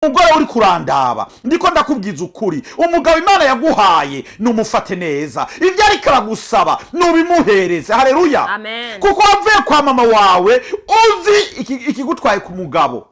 mugore uri kurandaba ndiko ndakubwiza ukuri umugabo Imana yaguhaye numufate neza ibyo ariko aragusaba nubimuhereze. Haleluya. Amen. Kuko wavuye kwa mama wawe uzi ikigutwaye ku mugabo,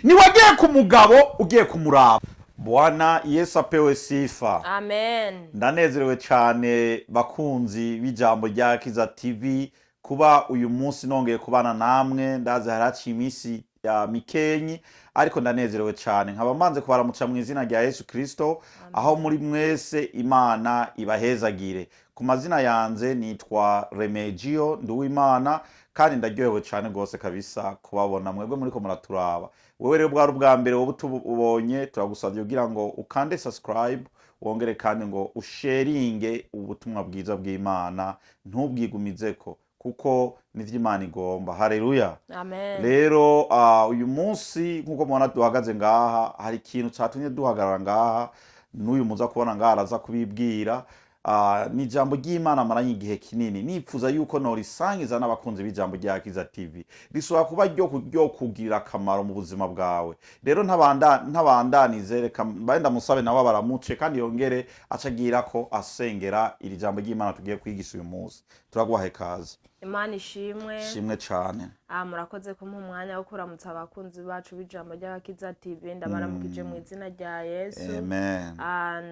ni wagiye ku mugabo ugiye kumuraba. Bwana Yesu apewe sifa. Amen. Ndanezerewe cyane bakunzi b'ijambo rya Kiza TV kuba uyu munsi nongeye kubana namwe. Ndaze haraci imisi ya mikenyi ariko ndanezerewe cyane. Nkaba manze kubaramutsa mu izina rya Yesu Kristo. Aho muri mwese Imana ibahezagire. Ku mazina yanze nitwa Remegio Nduwimana kandi ndaryohewe cyane gose kabisa kubabona mwebwe muriko muraturaba. Wewe rero bwari ubwa mbere wowe tubonye turagusavye kugira ngo ukande subscribe wongere kandi ngo usharinge ubutumwa bwiza bw'Imana ntubwigumizeko kuko nivyo Imana igomba. Haleluya. Amen. Rero uyu munsi nkuko mubona duhagaze ngaha hari ikintu catumye duhagarara ngaha n'uyu muza kubona ngaha araza kubibwira. Ni ijambo ry'Imana maranye igihe kinini nipfuza yuko norisangiza n'abakunzi b'ijambo rya Kiza TV risubira kuba ryo kugira akamaro mu buzima bwawe. Rero ntabandanize reka mbaenda musabe nawe baramuce kandi yongere acagira ko asengera iri jambo ry'Imana tugiye kwigisha uyu munsi. Turaguhaye kaze. Imana ishimwe. Shimwe cyane. Murakoze kumpa umwanya wo kuramutsa abakunzi bacu b'ijambo rya Kiza TV. Ndabaramukije mu izina rya Yesu. Amen.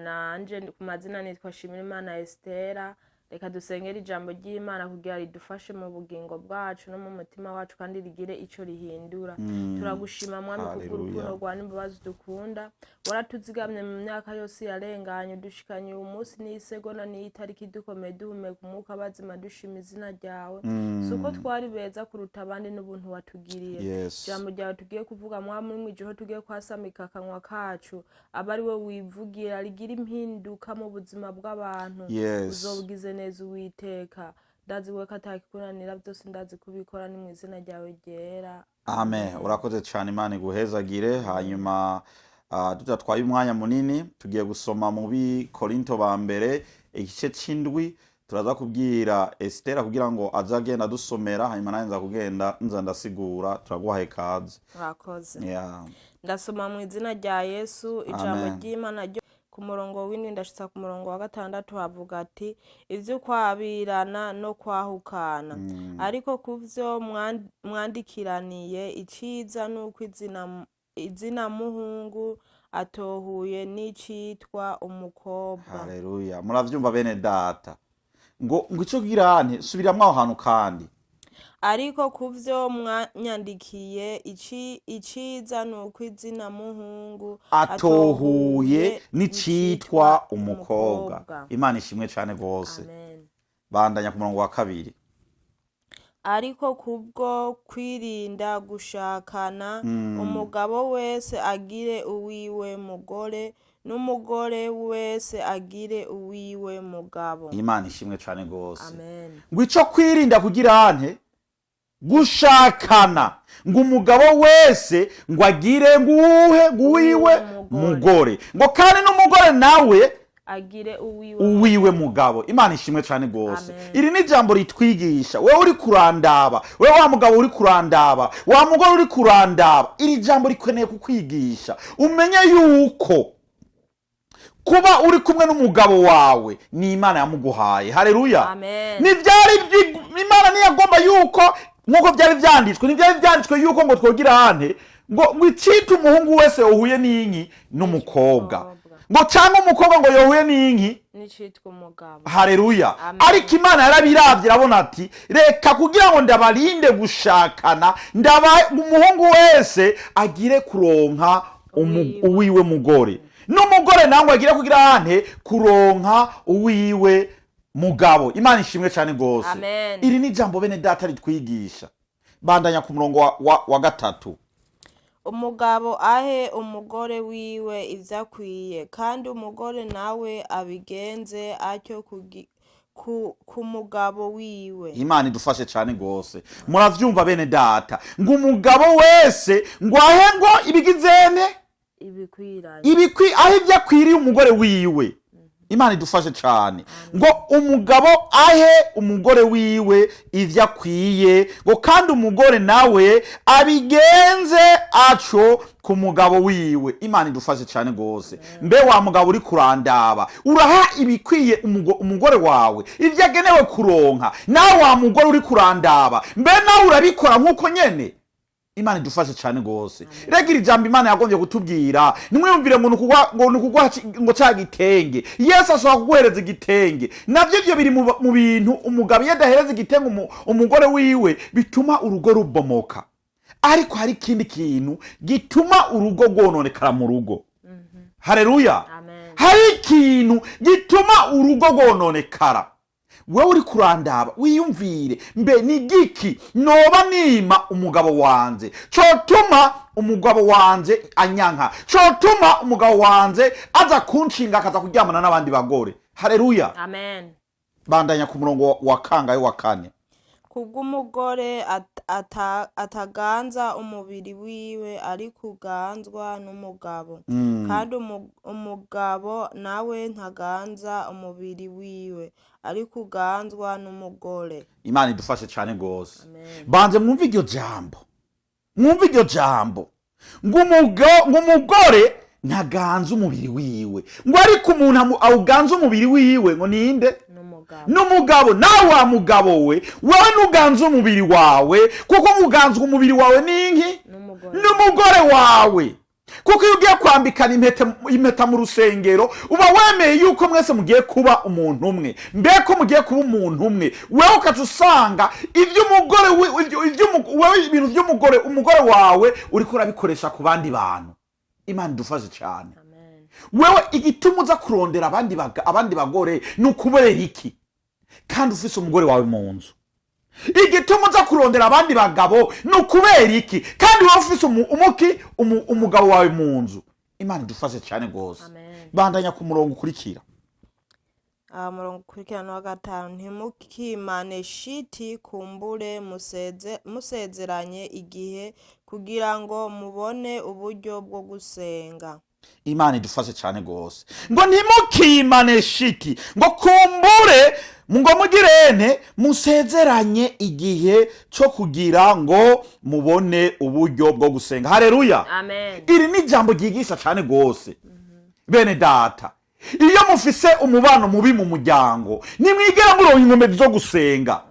Nanje ku mazina nitwa Shimirimana Estera. Reka dusengera ijambo ry'Imana kugira ridufashe mu bugingo bwacu no mu mutima wacu kandi rigire ico rihindura. Turagushima mwami kuko rwa n'imbabazi dukunda. Waratuzigamye mu myaka yose yarenganye dushikanye uyu munsi n'isegonda n'itariki dukomeye duhumeka umwuka bazima dushima izina ryawe. Suko twari beza kuruta abandi n'ubuntu watugiriye. Ijambo ryawe tugiye kuvuga mwami mu ijoro tugiye kwasamika akanwa kacu abari we wivugira rigira impinduka mu buzima bw'abantu. Uzobwize neza Uwiteka. Ndazi we katakikunanira byose ndazi kubikora ni mu izina ryawe ryera. Amen. Urakoze cyane Imana iguhezagire. Hanyuma tutatwaye umwanya munini tugiye gusoma mu Korinto ba mbere igice c'indwi. Turaza kubwira Estera kugira ngo azagenda dusomera hanyuma naye nza kugenda nza ndasigura. Turaguhaye kaze. Urakoze. Ndasoma mu izina rya Yesu ijambo ry'Imana ryo ku murongo w'indwi ndashitsa ku murongo wa 6 havuga ati ivyo kwabirana no kwahukana ariko kuvyo mwandikiraniye iciza nuko izina muhungu atohuye n'icitwa umukobwa. Haleluya. Muravyumva bene data ngo ico girane subiramwe aho hantu kandi ariko kuvyo mwanyandikiye iciza nuko izina muhungu atohuye n'icitwa umukobwa. Imana ishimwe cyane gose. Bandanya ku murongo wa 2. Ariko kubwo kwirinda gushakana umugabo wese agire uwiwe mugore n'umugore wese agire uwiwe mugabo. Imana ishimwe cyane gose. Amen. Ngo ico kwirinda kugira ante gushakana ngo umugabo wese ngo agire nguwiwe mugore ngo kandi n'umugore nawe agire uwiwe mugabo. Imana ishimwe cyane gose. Iri ni jambo ritwigisha wewe uri kurandaba, wewe wa mugabo uri kurandaba, wa mugore uri kurandaba, iri jambo rikweneye kukwigisha umenye yuko kuba uri kumwe n'umugabo wawe ni Imana yamuguhaye. Haleluya. Nivyari Imana niyagomba yuko nkuko byari vyanditswe yuko ngo twogira hante ngo icita umuhungu wese yohuye n'inki n'umukobwa ngo cyangwa umukobwa ngo yohuye n'inki n'icitwa umugabo. Haleluya. Ariko Imana yarabiravye irabona ati reka kugira ngo ndabarinde gushakana umuhungu wese agire kuronka uwiwe mugore n'umugore nawe agire kugira hante kuronka uwiwe mugabo. Imana ishimwe cyane gose. Iri ni jambo bene data ritwigisha. Bandanya ku murongo wa 3. Umugabo ahe umugore wiwe ivyakwiye kandi umugore nawe abigenze atyo ku mugabo wiwe. Imana idufashe cyane gose. Muravyumva bene data ngo umugabo wese ngo ahe ngo ibigizene ibikwiranye aho ibyakwiriye umugore wiwe. Imana idufashe cyane ngo umugabo ahe umugore wiwe ivyo akwiye ngo kandi umugore nawe abigenze aco ku mugabo wiwe. Imana idufashe cyane gose. Mbe wa mugabo uri kurandaba uraha ibikwiye umugore wawe ivyo agenewe kuronka, nawe wa mugore uri kurandaba mbe nawe urabikora nkuko nyene. Imana idufashe cyane gose. Regira ijambo Imana yagombye kutubwira nimwumvire ngo ca gitenge Yesu ashobora kuguhereza igitenge, navyo byo biri mu bintu umugabo yadahereza igitenge umugore wiwe bituma urugo rubomoka. Ariko hari ikindi kintu gituma urugo rwononekara mu rugo. Haleluya. Hari ikintu gituma urugo rwononekara. Wewe uri kurandaba wiyumvire mbe ni giki noba nima umugabo wanje cotuma umugabo wanje anyanka, cotuma umugabo wanje aza kunshinga akaza kuryamana n'abandi bagore. Haleluya. Amen. Bandanya ku murongo wa kangahe wa kane. Kubw'umugore ataganza umubiri wiwe ari kuganzwa n'umugabo, kandi umugabo nawe ntaganza umubiri wiwe ari kuganzwa n'umugore. Imana idufashe cyane gose. Banze mwumve iryo jambo ng'umugore ntaganza umubiri wiwe ngo ariko umuntu awuganza umubiri wiwe ngo ninde? N'umugabo. Nawe wa mugabo wewe nuganza umubiri wawe, kuko muganzwa umubiri wawe ninki? N'umugore wawe. Kuko iyo ugiye kwambikana impeta mu rusengero uba wemeye yuko mwese mugiye kuba umuntu umwe. Mbeko mugiye kuba umuntu umwe, wewe ukaca usanga ibintu by'umugore wawe uriko urabikoresha ku bandi bantu. Imana idufashe cyane. Wewe igituma uza kurondera abandi bagore nukubera iki? Kandi ufise umugore wawe mu nzu. Igituma uza kurondera abandi bagabo nukubera iki? Kandi wowe ufise umugabo wawe mu nzu. Imana idufashe cyane gose. Bandanya ku murongo ukurikira. Murongo ukurikirana wa 5. Ntimukimane shiti kumbure musezeranye igihe kugira ngo mubone uburyo bwo gusenga. Imana idufashe cyane gose. Ngo ntimukimane shiti ngo kumbure ngo mugirene musezeranye igihe cyo kugira ngo mubone uburyo bwo gusenga. Haleluya. Amen. Iri ni jambo ryigisha cyane gose. Bene data, iyo mufise umubano mubi mu muryango nimwigera muronka inkomezi zo gusenga.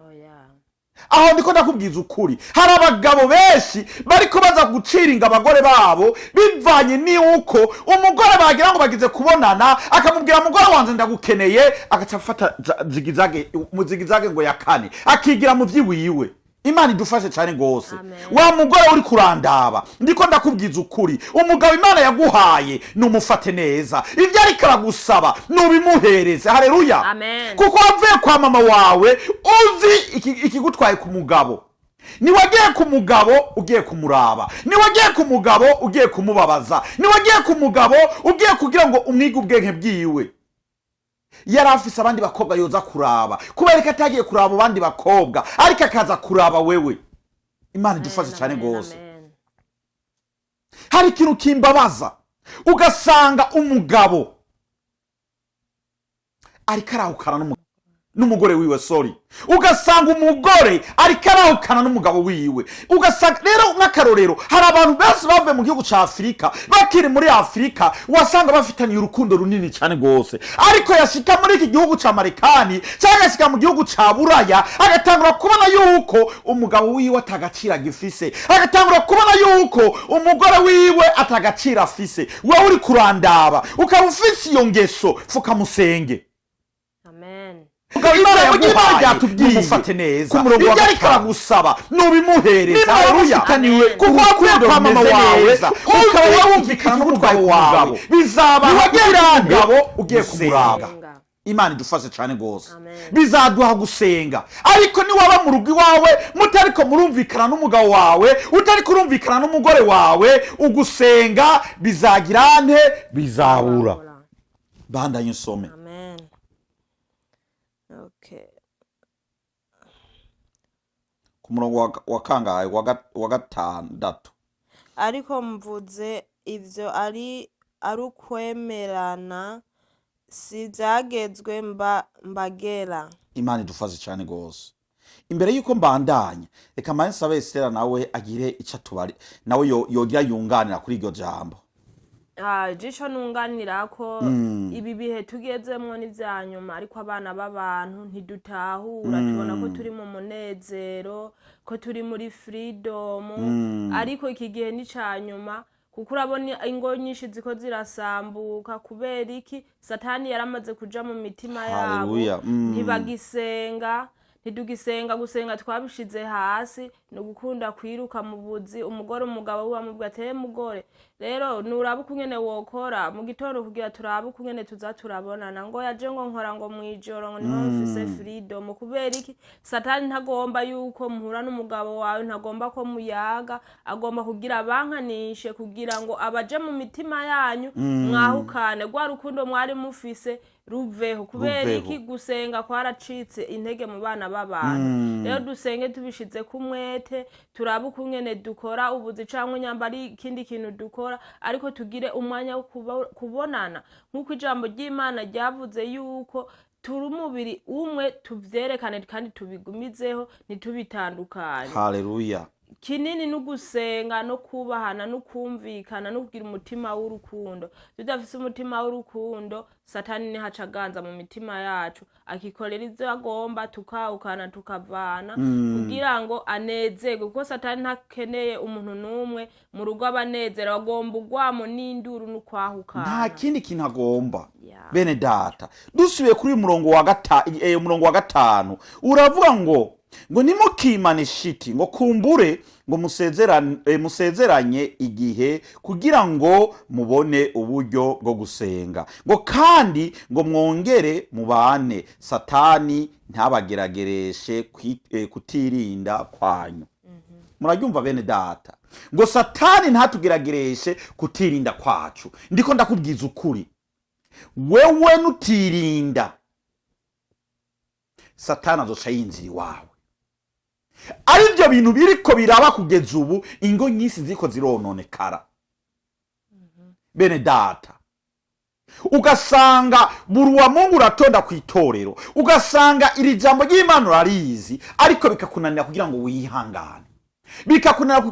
Aho ndiko ndakubwiza ukuri, hari abagabo benshi bariko baza guciringa abagore babo bivanye ni uko umugore bagira ngo bagize kubonana akamubwira umugore wanje ndagukeneye, agaca afata zigizage ngo yakane akigira mu vyiwiwe. Imana idufashe cyane gose. Wa mugore uri kurandaba ndiko ndakubwiza ukuri, umugabo Imana yaguhaye numufate neza, ivyo ari karagusaba nubimuhereze. Haleluya. Kuko wavuye kwa mama wawe uzi ikigutwaye ku mugabo. Niwagiye ku mugabo ugiye kumuraba, niwagiye ku mugabo ugiye kumubabaza, niwagiye ku mugabo ugiye kugira ngo umwige ubwenge bwiwe. Yari afise abandi bakobwa yoza kuraba, kubera ko atagiye kuraba abandi bakobwa ariko akaza kuraba wewe. Imana idufashe cyane gose. Hari ikintu kimbabaza, ugasanga umugabo ariko arahukana n'umugore wiwe, ugasanga umugore ariko arahukana n'umugabo wiwe. Ugasanga rero nk'akarorero hari abantu benshi bavuye mu gihugu ca Afrika, bakiri muri Afrika wasanga bafitaniye urukundo runini cyane gose, ariko yashika muri iki gihugu ca Marekani cyangwa yashika mu gihugu ca Buraya agatangura kubona yuko umugabo wiwe atagacira gifise, agatangura kubona yuko umugore wiwe atagacira afise. Wewe uri kurandaba ukaba ufise iyo ngeso, fuka musenge. Imana yaguhaye mufate neza, ibyo ari karagusaba nubimuhereza. Haleluya. Kuko wavuye kwa mama wawe ukaba wumvikana n'umugabo wawe bizaba umugabo ugiye kumuraba. Imana idufashe cyane gose. Bizaduha gusenga, ariko ni waba mu rugo iwawe mutariko murumvikana n'umugabo wawe, utariko urumvikana n'umugore wawe, ugusenga bizagirane bizabura. Bandanye usome. Ku murongo wa kangahe wa 6. Ariko mvuze ivyo ari ukwemerana si byagezwe mbagera. Imana idufashe cyane gose. Imbere yuko mbandanya reka manje nsabe Estera nawe agire icyo atubari nawe yogira yunganira kuri iryo jambo. Jisho nunganira ko ibi bihe tugezemwo n'ivyanyuma, ariko abana b'abantu ntidutahura, tubona ko turi mu munezero, ko turi muri freedom, ariko iki gihe ni canyuma, kuko urabona ingo nyinshi ziko zirasambuka. Kubera iki? Satani yaramaze kuja mu mitima yabo, ntibagisenga, ntidugisenga. Gusenga twabishize hasi, no gukunda kwiruka mu buzi. Umugore umugabo wamubwira ati mugore rero nuraba ukungene wokora mu gitondo kugira turabe ukungene tuza turabonana, ngo yaje ngo nkora ngo mwijoro ngo niho mfise freedom. Kubera iki? Satani ntagomba yuko muhura n'umugabo wawe, ntagomba ko muyaga, agomba kugira abankanishe kugira ngo abaje mu mitima yanyu mwahukane, rwa rukundo mwari mufise ruveho. Kubera iki? Gusenga kwaracitse intege mu bana b'abantu. Rero dusenge tubishize kumwete, turabe ukungene dukora ubuzi canke nyambari ikindi kintu dukora, ariko tugire umwanya wo kubonana, nk'uko ijambo ry'Imana ryavuze yuko turi umubiri umwe, tuvyerekane kandi tubigumizeho, ntitubitandukanye. Haleluya. Kinini no gusenga no kubahana no kumvikana no kugira umutima w'urukundo. Tudafise umutima w'urukundo, Satani ni hacaganza mu mitima yacu, akikorera ivyo agomba, tukahukana tukavana kugira ngo anezerwe, kuko Satani ntakeneye umuntu numwe mu rugo abanezera, agomba ugwamo n'induru no kwahukana. Nta kindi kintu agomba. Bene data, dusubiye kuri umurongo wa gatanu uravuga ngo nimukimane shiti, ngo kumbure ngo musezeranye igihe kugira ngo mubone uburyo bwo gusenga, ngo kandi ngo mwongere mubane, Satani ntabageragereshe kutirinda kwanyu. Murabyumva bene data, ngo Satani ntatugeragereshe kutirinda kwacu. Ndiko ndakubwiza ukuri, wewe nutirinda, Satani azoca yinjira iwawe. Arivyo bintu biriko biraba kugeza ubu, ingo nyinshi ziko zirononekara. Bene data, ugasanga buri wa Mungu uratonda kwitorero, ugasanga iri jambo ry'Imana urarizi, ariko bikakunanira kugira ngo wihangane,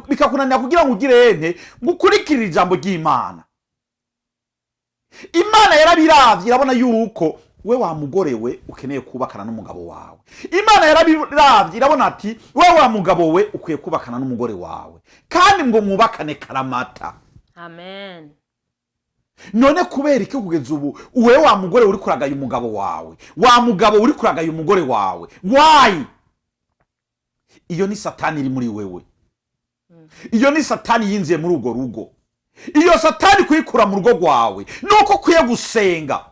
bikakunanira kugira ngo ugire ente gukurikira ijambo ry'Imana. Imana yarabiravye irabona yuko we wa mugore we ukeneye kubakana n'umugabo wawe. Imana yarabiravye irabona ati we wa mugabo we ukwiye kubakana n'umugore wawe, kandi ngo mwubakane karamata. Amen. None kubera iki kugeza ubu we wa mugore uri kuragaye umugabo wawe, wa mugabo uri kuragaye umugore wawe? Why? Iyo ni Satani iri muri wewe. Iyo ni Satani yinziye muri urwo rugo. Iyo Satani kuyikura mu rugo rwawe nuko kwiye gusenga.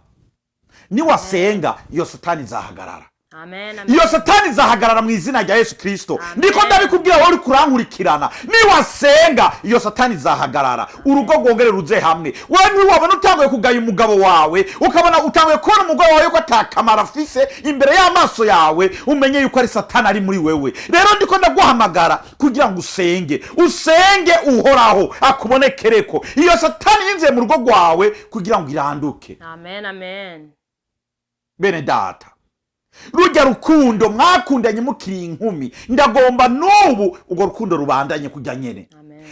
Niwasenga iyo Satani zahagarara. Amen. Iyo Satani zahagarara mu izina rya Yesu Kristo. Ndiko ndabikubwira wowe uri kurankurikirana, niwasenga iyo Satani zahagarara, urugo rwongere ruze hamwe. Wewe wabona utanguye kugaya umugabo wawe, ukabona utanguye kubona umugabo wawe ko atakamara afise imbere y'amaso yawe, umenye yuko ari Satani ari muri wewe. Rero ndiko ndaguhamagara kugira ngo usenge uhoraho akubonekereko. Iyo Satani yinziye mu rugo rwawe kugira ngo iranduke. Amen. Amen. Bene data, rujya rukundo mwakundanye mukiri inkumi, ndagomba n'ubu urwo rukundo rubandanye kujya nyene.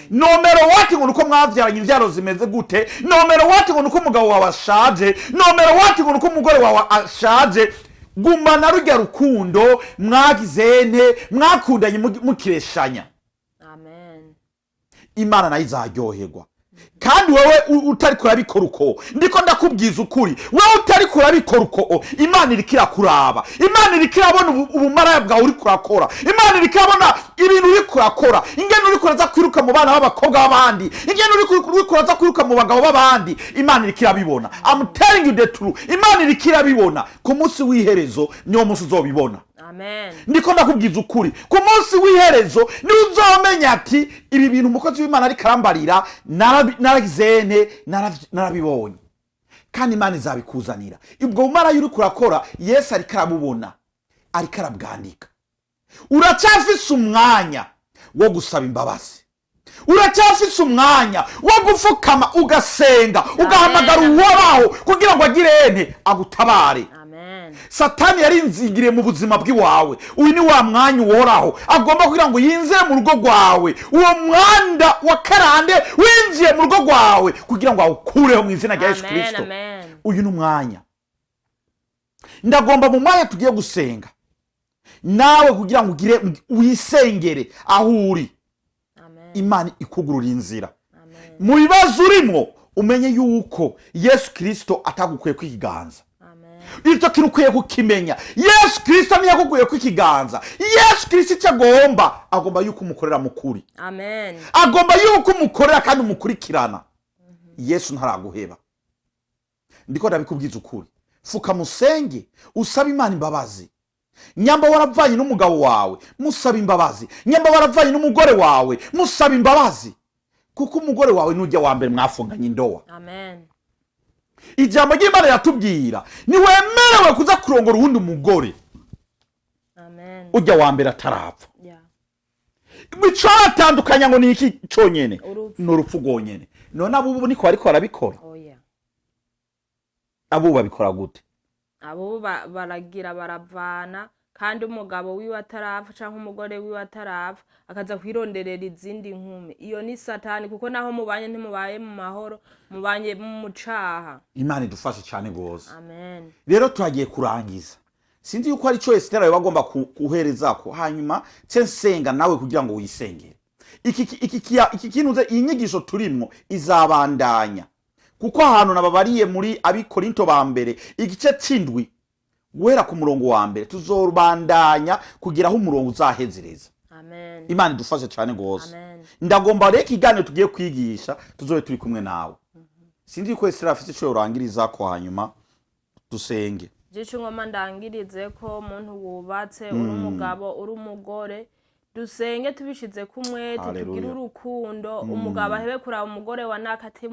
Nomero wati ngo nuko mwavyaranye ivyaro zimeze gute, nomero wati ngo nuko umugabo wawe ashaje, nomero wati ngo nuko umugore wawe ashaje, gumana rujya rukundo mwagizene mwakundanye mukireshanya. Amen. Imana nayo izaryoherwa. Kandi wewe utari kurabikora uko, ndiko ndakubwiza ukuri, wewe utari kurabikora uko, Imana irikira kuraba, Imana irikira bona ubumaraya bwawe uri kurakora, Imana irikira bona ibintu uri kurakora, ingene uri kuraza kwiruka mu bana b'abakobwa b'abandi, ingene uri kuraza kwiruka mu bagabo b'abandi, Imana irikira bibona. I'm telling you the truth, Imana irikira bibona. Ku munsi w'iherezo niwo munsi uzobibona. Amen. Ndiko ndakubwiza ukuri, ku munsi w'iherezo ni uzomenya ati ibi bintu umukozi w'Imana ari karambarira naragizene narabibonye, kandi Imana izabikuzanira. Ubwo bumara yuri kurakora Yesu ari karabubona, ari karabwandika. Uracafise umwanya wo gusaba imbabazi, uracyafise umwanya wo gufukama ugasenga ugahamagara uhoraho kugira ngo agire ente agutabare. Satani yarinzigiriye mu buzima bw'iwawe. Uyu ni wa mwanya uhoraho agomba kugira ngo yinjire mu rugo rwawe, uwo mwanda wa karande winjiye mu rugo rwawe kugira ngo awukureho mu izina rya Yesu Kristo. Uyu ni umwanya. Ndagomba mu mwanya tugiye gusenga nawe kugira ngo ugire wisengere aho uri. Imana ikugurura inzira mu bibazo urimo, umenye yuko Yesu Kristo atagukuye kwiganza. Icyo kintu ukwiye kukimenya. Yesu Kristo niyo yakuguye kwikiganza. Yesu Kristo icyo agomba yuko umukorera mukuri. Agomba yuko umukorera kandi umukurikirana. Yesu ntaraguheba. Ndiko ndabikubwiza ukuri. Fuka musenge, usaba Imana imbabazi. Nyamba waravanye n'umugabo wawe, musaba imbabazi. Nyamba waravanye n'umugore wawe, musaba imbabazi. Kuko umugore wawe nujya wa mbere mwafunganye indoa. Ijambo ry'Imana yatubwira niwemerewe kuza kurongora uwundi mugore ujya wa mbere atarapfa. Bico atandukanya ngo ni iki conyene? N'urupfu rwonyene. None abo niko bariko barabikora. Abo babikora gute? Abo baragira baravana kandi umugabo wiwe atarapfa canke umugore wiwe atarapfa akaza kwironderera izindi nkumi. Iyo ni Satani, kuko naho mubanye ntimubaye mu mahoro, mubanye mu mucaha. Imana idufashe cyane gose. Rero turagiye kurangiza. Sinzi yuko ari cyo Esther yawe bagomba kuhereza ko hanyuma censenga nawe kugira ngo wisengere. Iki kinuze inyigisho turimo izabandanya. Kuko ahantu nababariye muri Abikorinto ba mbere igice c'indwi guhera ku murongo wa mbere tuzobandanya kugira aho umurongo uzahezereza. Imana idufashe cyane gose. Ndagomba reka iganiro tugiye kwigisha tuzobe turi kumwe nawe. Sinzi ko Esther afite cyo urangiriza ko hanyuma dusenge. Jico ngoma ndangirize ko umuntu wubatse uri umugabo uri umugore dusenge tubishize kumwete tugira urukundo. Umugabo ahebe kuraba umugore wa nakati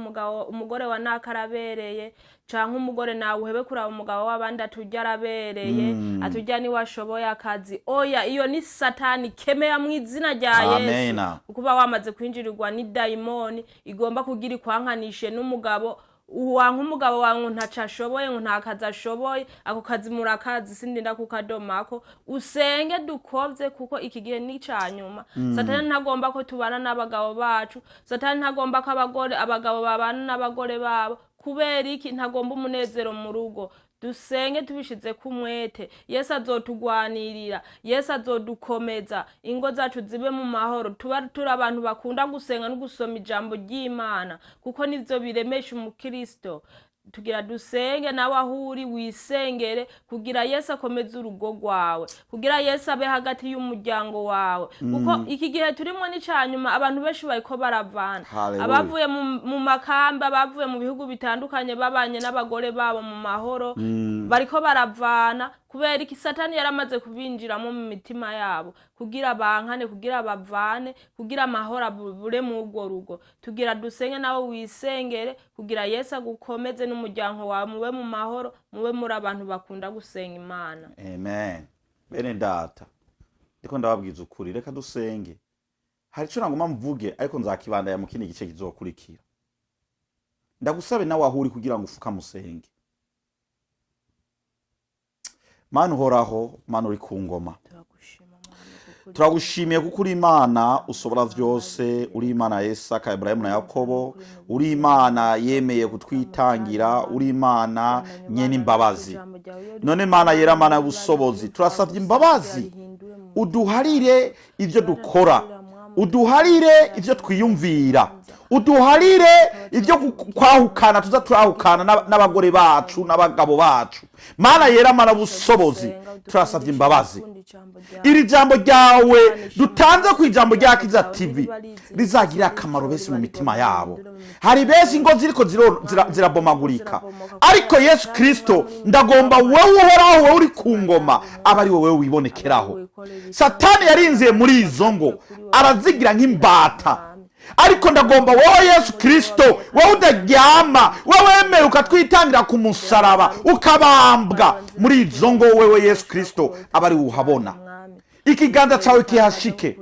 umugore wa nakarabereye canke umugore nawe uhebe kuraba umugabo w'abandi atujya arabereye atujya ni washoboye akazi. Oya, iyo ni Satani kemea mu izina rya Yesu. Ukuba wamaze kwinjirirwa ni daimoni igomba kugira ikwankanishe n'umugabo. Uwanka umugabo wangu ntaca ashoboye ngo ntakazi ashoboye, ako kazi murakazi sindinda kukadomako. Usenge dukovye kuko iki gihe ni canyuma. Satani ntagomba ko tubana n'abagabo bacu. Satani ntagomba ko abagabo babana n'abagore babo. Kubera iki ntagomba umunezero mu rugo. Dusenge tubishize kumwete. Yesu azotugwanirira, Yesu azodukomeza, ingo zacu zibe mu mahoro. Turi abantu bakunda gusenga no gusoma ijambo ry'Imana kuko nivyo biremesha umukristo. Tugira dusenge nawe ahuri wisengere kugira Yesu akomeze urugo rwawe, kugira Yesu abe hagati y'umuryango wawe. Kuko iki gihe turimo ni canyuma, abantu benshi bariko baravana. Abavuye mu makamba, abavuye mu bihugu bitandukanye babanye n'abagore babo mu mahoro bariko baravana kubera iki Satani yaramaze kubinjiramo mu mitima yabo kugira bankane, kugira bavane, kugira amahoro bure mu urwo rugo. Tugira dusenge nawe wisengere kugira Yesu agukomeze n'umuryango wawe mube mu mahoro, mube muri abantu bakunda gusenga Imana. Amen. Bene data, ndiko ndababwiza ukuri, reka dusenge. Hari cyo nangoma mvuge ariko nzakibanda ya mukini gice kizokurikira. Ndagusabe nawe ahuri kugira ngo ufuka musenge. Mana uhoraho, Mana uri ku ngoma. Turagushimiye kuko uri Imana usobora vyose, uri Imana ya Isaka, Ibrahimu na Yakobo, uri Imana yemeye kutwitangira, uri Imana nyene imbabazi. None Mana yera, Mana y'ubusobozi, turasavye imbabazi. Uduharire ivyo dukora, uduharire ivyo twiyumvira, uduharire ivyo kwahukana tuza turahukana n'abagore bacu n'abagabo bacu. Mana yera, Mana y'ubusobozi, turasavye imbabazi. Iri jambo ryawe dutanze ku ijambo rya Kiza TV rizagira akamaro bese mu mitima yabo. Hari bese ingo ziriko zirabomagurika, ariko Yesu Kristo ndagomba wewe uhoraho, wewe uri ku ngoma, abari wewe wibonekeraho. Satani yarinziye muri izo ngo arazigira nk'imbata, ariko ndagomba wowe Yesu Kristo, wowe udaryama, wowe wemeye ukatwitangira ku musaraba ukabambwa muri izo ngo, wewe Yesu Kristo abari uhabona. Ikiganza cawe kihashike,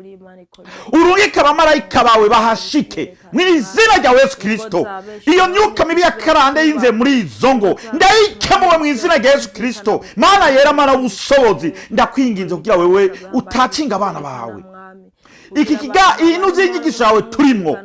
urungike abamarayika bawe bahashike mu izina rya Yesu Kristo. Iyo myuka mibi ya karande yinze muri izo ngo ndayikemuwe mu izina rya Yesu Kristo. Mana yera, Mana w'ubushobozi, ndakwinginze kugira wewe utacinga abana bawe. Iki inuzi y'inyigisho yawe turimwo,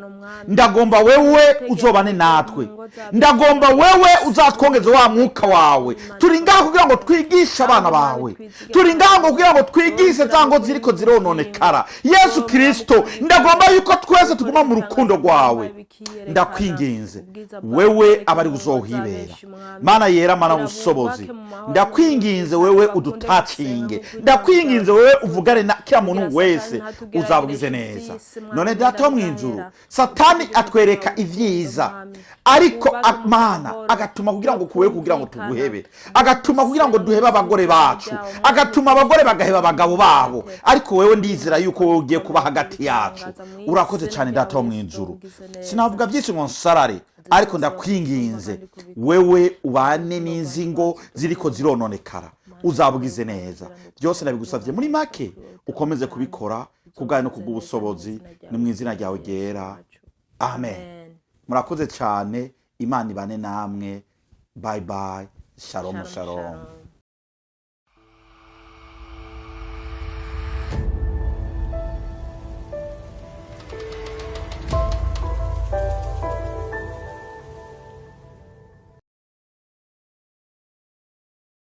ndagomba wewe uzobane natwe, ndagomba wewe uzatwongeza wa mwuka wawe. Turi ngaho kugira ngo twigishe abana bawe, turi ngaho kugira ngo twigishe za ngo ziriko zirononekara. Yesu Kristo, ndagomba yuko twese tuguma mu rukundo rwawe. Ndakwinginze wewe abari uzohibera. Mana yera, Mana w'ubushobozi, ndakwinginze wewe udutacinge, ndakwinginze wewe uvugane na kila muntu wese, uzabwize neza. None Data wo mw'ijuru, Satani atwereka ivyiza, ariko Mana agatuma kugira ngo kuwe kugira ngo tuguhebe, agatuma kugira ngo duhebe abagore bacu, agatuma abagore bagaheba abagabo babo. Ariko wewe ndizera yuko wewe ugiye kuba hagati yacu. Urakoze cyane Data wo mw'ijuru. Sinavuga byinshi ngo nsarare, ariko ndakwinginze wewe ubane n'inzingo ziriko zirononekara, uzabwize neza. Byose nabigusavye muri make, ukomeze kubikora kubgaye no kubw'ubusobozi, ni mu izina ryawe ryera. Amen. Murakoze cyane. Imana ibane namwe. Bye bye. Shalom, shalom.